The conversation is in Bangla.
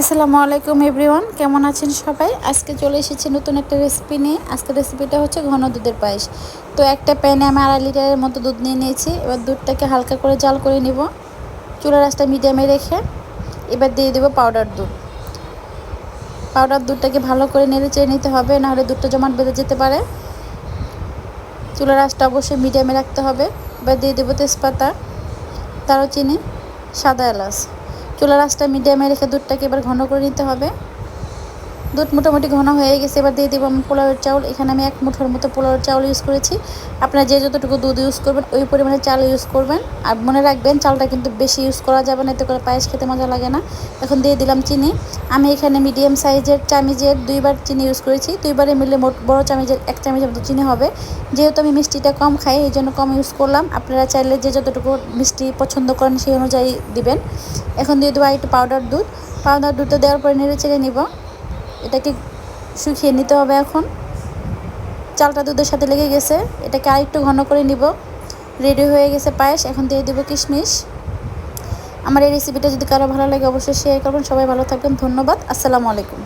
আসসালামু আলাইকুম এভরিওয়ান, কেমন আছেন সবাই? আজকে চলে এসেছি নতুন একটা রেসিপি নিয়ে। আজকের রেসিপিটা হচ্ছে ঘন দুধের পায়েস। তো একটা প্যানে আমি 2.5 লিটারের মতো দুধ নিয়ে নিয়েছি। এবার দুধটাকে হালকা করে জাল করে নিব, চুলার আঁচটা মিডিয়ামে রেখে। এবার দিয়ে দেবো পাউডার দুধ। পাউডার দুধটাকে ভালো করে নেড়ে চেড়ে নিতে হবে, নাহলে দুধটা জমাট বেঁধে যেতে পারে। চুলার আঁচটা অবশ্যই মিডিয়ামে রাখতে হবে। এবার দিয়ে দেবো তেজপাতা, দারুচিনি, সাদা এলাচ। চুলার আঁচটা মিডিয়ামে রেখে দুধটাকে এবার ঘন করে নিতে হবে। দুধ মোটামুটি ঘন হয়ে গেছে। এবার দিয়ে দেবো আমি পোলাওয়ের চাউল। এখানে আমি 1 মুঠোর মতো পোলাওয়ের চাউল ইউজ করেছি। আপনারা যে যতটুকু দুধ ইউজ করবেন ওই পরিমাণে চাল ইউজ করবেন। আর মনে রাখবেন, চালটা কিন্তু বেশি ইউজ করা যাবে না, এতে করে পায়েস খেতে মজা লাগে না। এখন দিয়ে দিলাম চিনি। আমি এখানে মিডিয়াম সাইজের চামিচের 2বার চিনি ইউজ করেছি। 2বারে মিলে মোট বড় চামিচের 1 চামচের মতো চিনি হবে। যেহেতু আমি মিষ্টিটা কম খাই, এই জন্য কম ইউজ করলাম। আপনারা চাইলে যে যতটুকু মিষ্টি পছন্দ করেন সেই অনুযায়ী দিবেন। এখন দিয়ে দেবো একটু পাউডার দুধ। পাউডার দুধটা দেওয়ার পরে নেড়ে চেড়ে নিব। এটাকে শুকিয়ে নিতে হবে। এখন চালটা দুধের সাথে লেগে গেছে, এটাকে আরেকটু ঘন করে নিব। রেডি হয়ে গেছে পায়েস। এখন দিয়ে দেবো কিশমিশ। আমার এই রেসিপিটা যদি কারো ভালো লাগে অবশ্যই শেয়ার করবেন। সবাই ভালো থাকবেন। ধন্যবাদ। আসসালামু আলাইকুম।